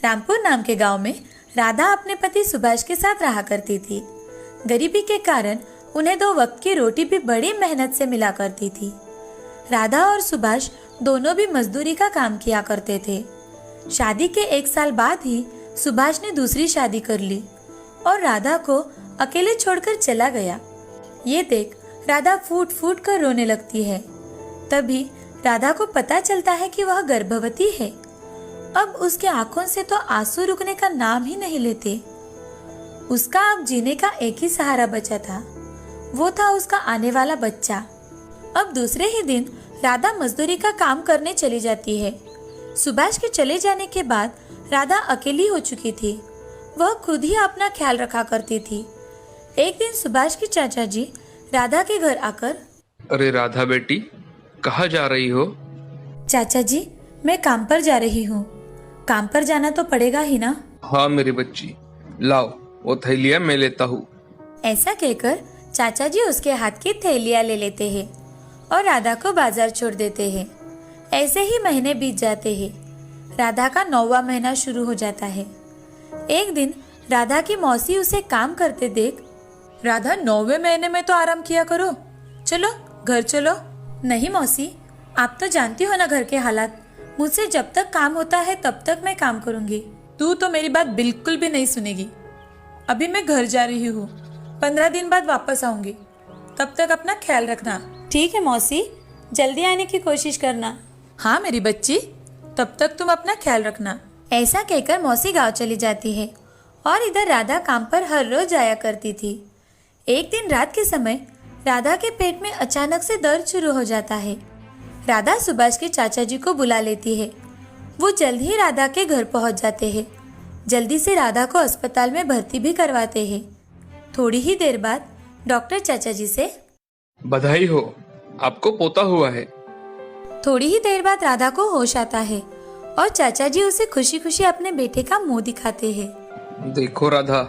रामपुर नाम के गांव में राधा अपने पति सुभाष के साथ रहा करती थी। गरीबी के कारण उन्हें 2 वक्त की रोटी भी बड़ी मेहनत से मिला करती थी। राधा और सुभाष दोनों भी मजदूरी का काम किया करते थे। शादी के 1 साल बाद ही सुभाष ने दूसरी शादी कर ली और राधा को अकेले छोड़कर चला गया। ये देख राधा फूट फूट कर रोने लगती है। तभी राधा को पता चलता है कि वह गर्भवती है। अब उसके आंखों से तो आंसू रुकने का नाम ही नहीं लेते। उसका अब जीने का एक ही सहारा बचा था, वो था उसका आने वाला बच्चा। अब दूसरे ही दिन राधा मजदूरी का काम करने चली जाती है। सुभाष के चले जाने के बाद राधा अकेली हो चुकी थी। वह खुद ही अपना ख्याल रखा करती थी। एक दिन सुभाष के चाचा जी राधा के घर आकर, अरे राधा बेटी, कहाँ जा रही हो? चाचा जी, मैं काम पर जा रही हूँ। काम पर जाना तो पड़ेगा ही ना। हाँ मेरी बच्ची, लाओ वो थैलियाँ मैं लेता हूँ। ऐसा कहकर चाचा जी उसके हाथ की थैलियाँ ले लेते हैं और राधा को बाजार छोड़ देते हैं। ऐसे ही महीने बीत जाते हैं। राधा का 9वां महीना शुरू हो जाता है। एक दिन राधा की मौसी उसे काम करते देख, राधा 9वें महीने में तो आराम किया करो, चलो घर चलो। नहीं मौसी, आप तो जानती हो ना घर के हालात। मुझसे जब तक काम होता है तब तक मैं काम करूंगी। तू तो मेरी बात बिल्कुल भी नहीं सुनेगी। अभी मैं घर जा रही हूँ, 15 दिन बाद वापस आऊंगी। तब तक अपना ख्याल रखना। ठीक है मौसी, जल्दी आने की कोशिश करना। हाँ मेरी बच्ची, तब तक तुम अपना ख्याल रखना। ऐसा कहकर मौसी गांव चली जाती है और इधर राधा काम पर हर रोज आया करती थी। एक दिन रात के समय राधा के पेट में अचानक से दर्द शुरू हो जाता है। राधा सुभाष के चाचा जी को बुला लेती है। वो जल्द ही राधा के घर पहुंच जाते हैं। जल्दी से राधा को अस्पताल में भर्ती भी करवाते हैं। थोड़ी ही देर बाद डॉक्टर चाचा जी से, बधाई हो, आपको पोता हुआ है। थोड़ी ही देर बाद राधा को होश आता है और चाचा जी उसे खुशी खुशी अपने बेटे का मुंह दिखाते हैं। देखो राधा,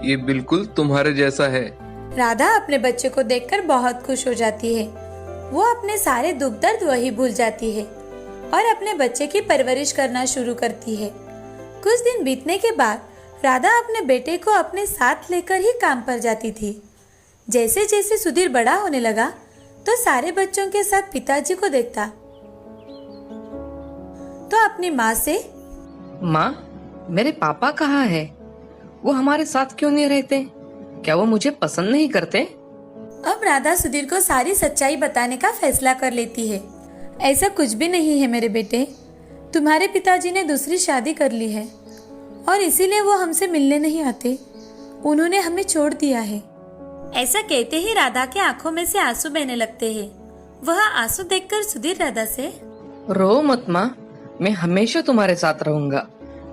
ये बिल्कुल तुम्हारे जैसा है। राधा अपने बच्चे को देखकर बहुत खुश हो जाती है। वो अपने सारे दुख दर्द वही भूल जाती है और अपने बच्चे की परवरिश करना शुरू करती है। कुछ दिन बीतने के बाद राधा अपने बेटे को अपने साथ लेकर ही काम पर जाती थी। जैसे जैसे सुधीर बड़ा होने लगा तो सारे बच्चों के साथ पिताजी को देखता तो अपनी माँ से, माँ, मेरे पापा कहाँ है? वो हमारे साथ क्यों नहीं रहते? क्या वो मुझे पसंद नहीं करते? अब राधा सुधीर को सारी सच्चाई बताने का फैसला कर लेती है। ऐसा कुछ भी नहीं है मेरे बेटे, तुम्हारे पिताजी ने दूसरी शादी कर ली है और इसीलिए वो हमसे मिलने नहीं आते। उन्होंने हमें छोड़ दिया है। ऐसा कहते ही राधा के आंखों में से आंसू बहने लगते हैं। वह आंसू देखकर सुधीर राधा से, रो मत माँ, मैं हमेशा तुम्हारे साथ रहूंगा।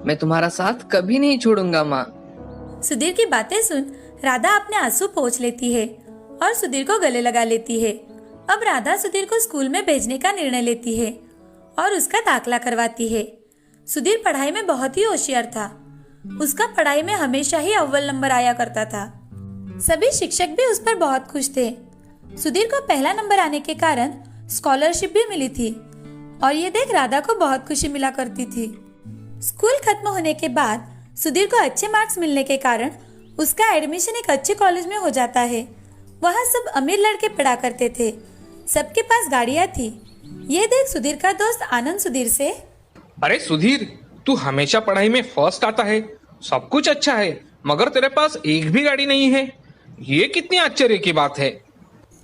मैं तुम्हारा साथ कभी नहीं छोड़ूंगा माँ। सुधीर की बातें सुन राधा अपने आंसू पोंछ लेती है और सुधीर को गले लगा लेती है। अब राधा सुधीर को स्कूल में भेजने का निर्णय लेती है और उसका दाखला करवाती है। सुधीर पढ़ाई में बहुत ही होशियार था। उसका पढ़ाई में हमेशा ही अव्वल नंबर आया करता था। सभी शिक्षक भी उस पर बहुत खुश थे। सुधीर को पहला नंबर आने के कारण स्कॉलरशिप भी मिली थी और ये देख राधा को बहुत खुशी मिला करती थी। स्कूल खत्म होने के बाद सुधीर को अच्छे मार्क्स मिलने के कारण उसका एडमिशन एक अच्छे कॉलेज में हो जाता है। वहाँ सब अमीर लड़के पढ़ा करते थे। सबके पास गाड़ियाँ थी। ये देख सुधीर का दोस्त आनंद सुधीर से, अरे सुधीर, तू हमेशा पढ़ाई में फर्स्ट आता है, सब कुछ अच्छा है, मगर तेरे पास एक भी गाड़ी नहीं है। ये कितनी आश्चर्य की बात है।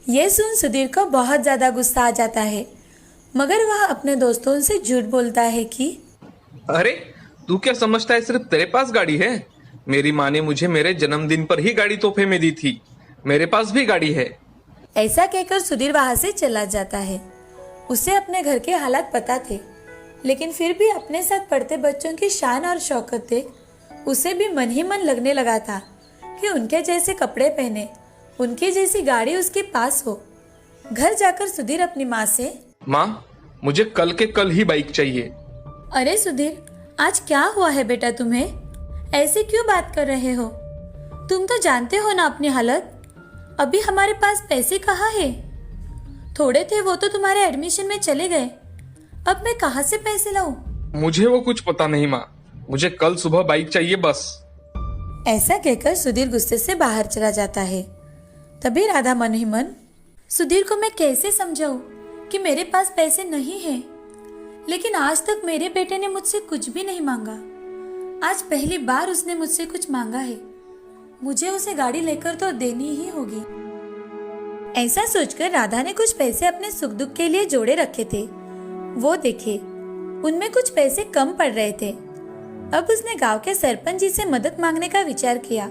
ये सुन सुधीर को बहुत ज्यादा गुस्सा आ जाता है, मगर वह अपने दोस्तों से झूठ बोलता है कि, अरे तू क्या समझता है सिर्फ तेरे पास गाड़ी है? मेरी माँ ने मुझे मेरे जन्मदिन पर ही गाड़ी तोहफे में दी थी। मेरे पास भी गाड़ी है। ऐसा कहकर सुधीर वहां से चला जाता है। उसे अपने घर के हालात पता थे, लेकिन फिर भी अपने साथ पढ़ते बच्चों की शान और शौकत देख उसे भी मन ही मन लगने लगा था कि उनके जैसे कपड़े पहने, उनकी जैसी गाड़ी उसके पास हो। घर जाकर सुधीर अपनी माँ से, माँ, मुझे कल के कल ही बाइक चाहिए। अरे सुधीर, आज क्या हुआ है बेटा तुम्हें? ऐसे क्यों बात कर रहे हो? तुम तो जानते हो ना अपनी हालत। अभी हमारे पास पैसे कहाँ है? थोड़े थे वो तो तुम्हारे एडमिशन में चले गए। अब मैं कहाँ से पैसे लाऊं? मुझे वो कुछ पता नहीं माँ, मुझे कल सुबह बाइक चाहिए बस। ऐसा कहकर सुधीर गुस्से से बाहर चला जाता है। तभी राधा मन ही मन, सुधीर को मैं कैसे समझाऊं कि मेरे पास पैसे नहीं हैं, लेकिन आज तक मेरे बेटे ने मुझसे कुछ भी नहीं मांगा। आज पहली बार उसने मुझसे कुछ मांगा है। मुझे उसे गाड़ी लेकर तो देनी ही होगी। ऐसा सोचकर राधा ने कुछ पैसे अपने सुख दुख के लिए जोड़े रखे थे। वो देखे उनमें कुछ पैसे कम पड़ रहे थे। अब उसने गांव के सरपंच जी से मदद मांगने का विचार किया।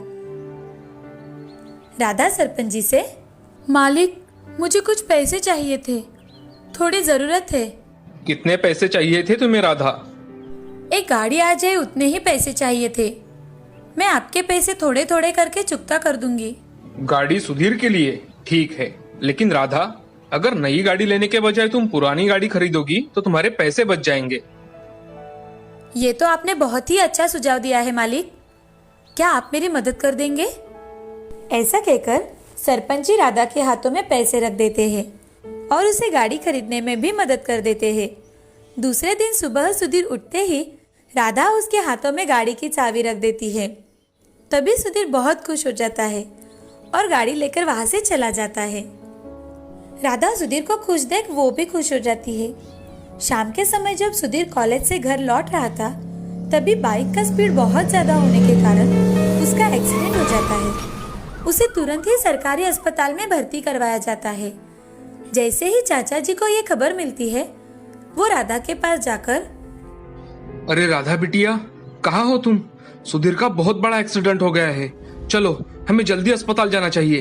राधा सरपंच जी से, मालिक मुझे कुछ पैसे चाहिए थे, थोड़ी जरूरत है। कितने पैसे चाहिए थे तुम्हें राधा? एक गाड़ी आ जाए उतने ही पैसे चाहिए थे। मैं आपके पैसे थोड़े थोड़े करके चुकता कर दूंगी। गाड़ी सुधीर के लिए ठीक है, लेकिन राधा अगर नई गाड़ी लेने के बजाय तुम पुरानी गाड़ी खरीदोगी तो तुम्हारे पैसे बच जाएंगे। ये तो आपने बहुत ही अच्छा सुझाव दिया है मालिक। क्या आप मेरी मदद कर देंगे? ऐसा कहकर सरपंच जी राधा के हाथों में पैसे रख देते हैं और उसे गाड़ी खरीदने में भी मदद कर देते हैं। दूसरे दिन सुबह सुधीर उठते ही राधा उसके हाथों में गाड़ी की चाबी रख देती है। तभी सुधीर बहुत खुश हो जाता है और गाड़ी लेकर वहां से चला जाता है। राधा सुधीर को खुश देख वो भी खुश हो जाती है। शाम के समय जब सुधीर कॉलेज से घर लौट रहा था, तभी बाइक का स्पीड बहुत ज्यादा होने के कारण उसका एक्सीडेंट हो जाता है। उसे तुरंत ही सरकारी अस्पताल में भर्ती करवाया जाता है। जैसे ही चाचा जी को ये खबर मिलती है, वो राधा के पास जाकर, अरे राधा बिटिया, कहाँ हो तुम? सुधीर का बहुत बड़ा एक्सीडेंट हो गया है, चलो हमें जल्दी अस्पताल जाना चाहिए।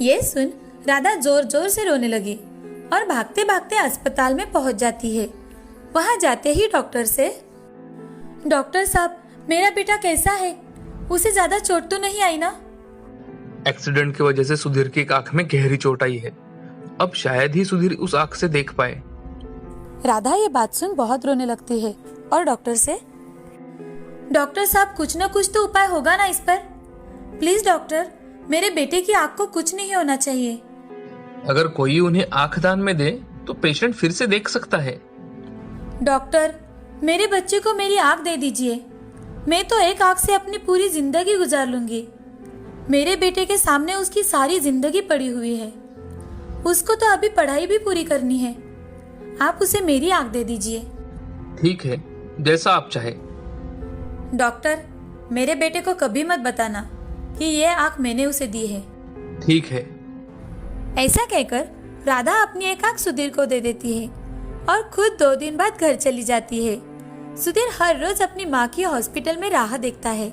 ये सुन राधा जोर जोर से रोने लगी और भागते भागते अस्पताल में पहुंच जाती है। वहां जाते ही डॉक्टर से, डॉक्टर साहब मेरा बेटा कैसा है? उसे ज्यादा चोट तो नहीं आई ना? एक्सीडेंट की वजह से सुधीर की एक आंख में गहरी चोट आई है। अब शायद ही सुधीर उस आंख से देख पाए। राधा ये बात सुन बहुत रोने लगती है और डॉक्टर से, डॉक्टर साहब कुछ ना कुछ तो उपाय होगा ना इस पर? प्लीज डॉक्टर, मेरे बेटे की आंख को कुछ नहीं होना चाहिए। अगर कोई उन्हें आंख दान में दे तो पेशेंट फिर से देख सकता है। डॉक्टर, मेरे बच्चे को मेरी आंख दे दीजिए। मैं तो एक आंख से अपनी पूरी जिंदगी गुजार लूंगी। मेरे बेटे के सामने उसकी सारी जिंदगी पड़ी हुई है। उसको तो अभी पढ़ाई भी पूरी करनी है। आप उसे मेरी आंख दे दीजिए। ठीक है, जैसा आप चाहे। डॉक्टर, मेरे बेटे को कभी मत बताना कि ये आंख मैंने उसे दी है। ठीक है। ऐसा कहकर राधा अपनी एक आंख सुधीर को दे देती है और खुद 2 दिन बाद घर चली जाती है। सुधीर हर रोज अपनी माँ की हॉस्पिटल में राह देखता है,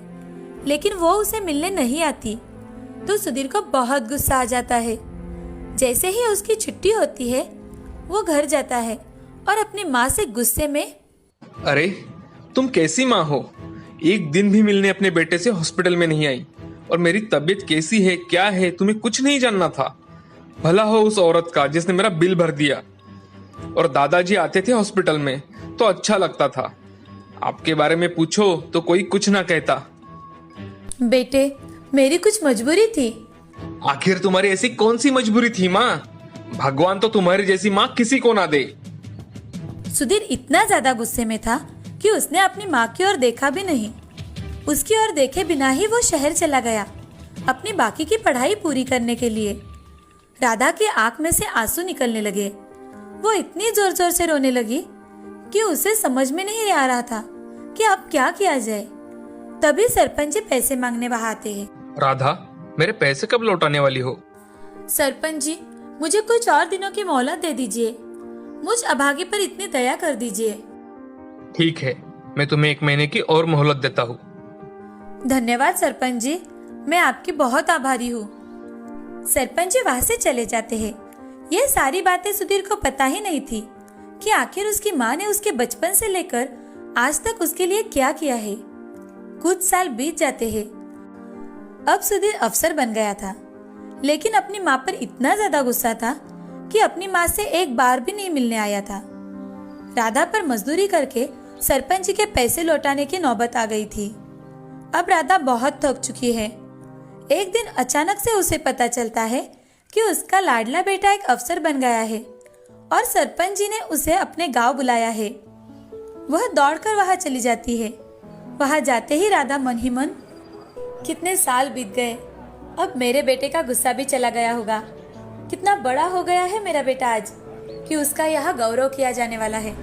लेकिन वो उसे मिलने नहीं आती तो सुधीर को बहुत गुस्सा आ जाता है। जैसे ही उसकी छुट्टी होती है, वो घर जाता है और अपनी माँ से गुस्से में, अरे तुम कैसी माँ हो? एक दिन भी मिलने अपने बेटे से हॉस्पिटल में नहीं आई, और मेरी तबीयत कैसी है क्या है तुम्हें कुछ नहीं जानना था। भला हो उस औरत का जिसने मेरा बिल भर दिया। और दादाजी आते थे हॉस्पिटल में तो अच्छा लगता था, आपके बारे में पूछो तो कोई कुछ ना कहता। बेटे, मेरी कुछ मजबूरी थी। आखिर तुम्हारी ऐसी कौन सी मजबूरी थी माँ? भगवान तो तुम्हारी जैसी माँ किसी को ना दे। सुधीर इतना ज्यादा गुस्से में था कि उसने अपनी माँ की ओर देखा भी नहीं। उसकी ओर देखे बिना ही वो शहर चला गया अपनी बाकी की पढ़ाई पूरी करने के लिए। राधा की आंख में से आंसू निकलने लगे। वो इतनी जोर जोर से रोने लगी कि उसे समझ में नहीं आ रहा था कि अब क्या किया जाए। तभी सरपंच जी पैसे मांगने वहां आते हैं। राधा, मेरे पैसे कब लौटाने वाली हो? सरपंच जी, मुझे कुछ और दिनों की मोहलत दे दीजिए। मुझ अभागे पर इतनी दया कर दीजिए। ठीक है, मैं तुम्हें 1 महीने की और मोहलत देता हूँ। धन्यवाद सरपंच जी, मैं आपकी बहुत आभारी हूँ। सरपंच जी वहां से चले जाते हैं। यह सारी बातें सुधीर को पता ही नहीं थी कि आखिर उसकी माँ ने उसके बचपन से लेकर आज तक उसके लिए क्या किया है। कुछ साल बीत जाते हैं। अब सुधीर अफसर बन गया था, लेकिन अपनी माँ पर इतना ज्यादा गुस्सा था कि अपनी माँ से एक बार भी नहीं मिलने आया था। राधा पर मजदूरी करके सरपंच जी के पैसे लौटाने की नौबत आ गई थी। अब राधा बहुत थक चुकी है। एक दिन अचानक से उसे पता चलता है कि उसका लाडला बेटा एक अफसर बन गया है और सरपंच जी ने उसे अपने गांव बुलाया है। वह दौड़कर वहां चली जाती है वहां जाते ही राधा मन ही मन, कितने साल बीत गए, अब मेरे बेटे का गुस्सा भी चला गया होगा। कितना बड़ा हो गया है मेरा बेटा आज कि उसका यहाँ गौरव किया जाने वाला है।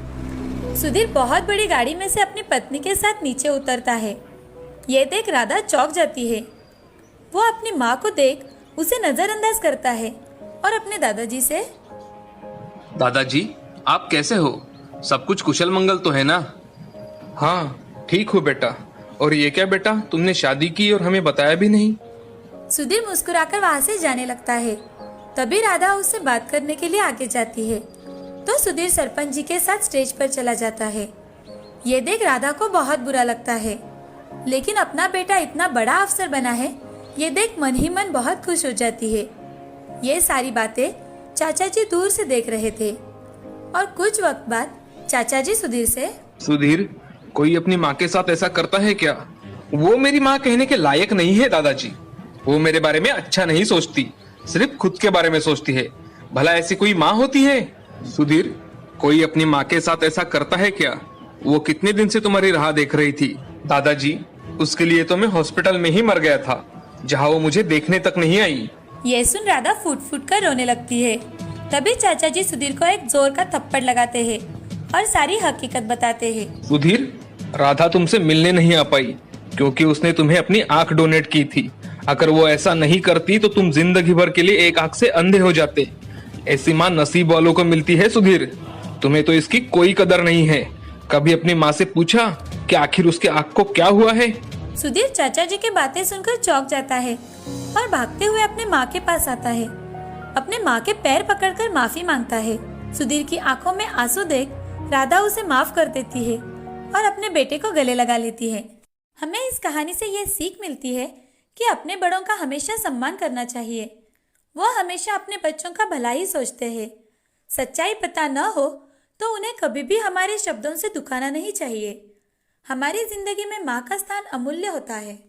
सुधीर बहुत बड़ी गाड़ी में से अपनी पत्नी के साथ नीचे उतरता है। ये देख राधा चौंक जाती है। वो अपनी माँ को देख उसे नजरअंदाज करता है और अपने दादाजी से, दादाजी आप कैसे हो? सब कुछ कुशल मंगल तो है ना? हाँ ठीक हूँ बेटा। और ये क्या बेटा, तुमने शादी की और हमें बताया भी नहीं? सुधीर मुस्कुराकर वहां से जाने लगता है। तभी राधा उससे बात करने के लिए आगे जाती है तो सुधीर सरपंच जी के साथ स्टेज पर चला जाता है। ये देख राधा को बहुत बुरा लगता है, लेकिन अपना बेटा इतना बड़ा अफसर बना है, ये देख मन ही मन बहुत खुश हो जाती है। ये सारी बातें चाचा जी दूर से देख रहे थे और कुछ वक्त बाद चाचा जी सुधीर से, सुधीर कोई अपनी माँ के साथ ऐसा करता है क्या? वो मेरी माँ कहने के लायक नहीं है दादाजी। वो मेरे बारे में अच्छा नहीं सोचती, सिर्फ खुद के बारे में सोचती है। भला ऐसी कोई माँ होती है? सुधीर कोई अपनी माँ के साथ ऐसा करता है क्या? वो कितने दिन से तुम्हारी राह देख रही थी दादाजी। उसके लिए तो मैं हॉस्पिटल में ही मर गया था, जहाँ वो मुझे देखने तक नहीं आई। ये सुन राधा फूट फूट कर रोने लगती है। तभी चाचा जी सुधीर को एक जोर का थप्पड़ लगाते हैं और सारी हकीकत बताते हैं। सुधीर राधा तुमसे मिलने नहीं आ पाई क्योंकि उसने तुम्हें अपनी आंख डोनेट की थी। अगर वो ऐसा नहीं करती तो तुम जिंदगी भर के लिए एक आंख से अंधे हो जाते। ऐसी माँ नसीब वालों को मिलती है सुधीर। तुम्हें तो इसकी कोई कदर नहीं है। कभी अपनी माँ से पूछा कि आखिर उसके आंख को क्या हुआ है? सुधीर चाचा जी की बातें सुनकर चौंक जाता है और भागते हुए अपने माँ के पास आता है। अपने माँ के पैर पकड़कर माफी मांगता है। सुधीर की आंखों में आंसू देख राधा उसे माफ कर देती है और अपने बेटे को गले लगा लेती है। हमें इस कहानी से ये सीख मिलती है कि अपने बड़ों का हमेशा सम्मान करना चाहिए। वो हमेशा अपने बच्चों का भला ही सोचते हैं। सच्चाई पता न हो तो उन्हें कभी भी हमारे शब्दों से दुखाना नहीं चाहिए। हमारी जिंदगी में माँ का स्थान अमूल्य होता है।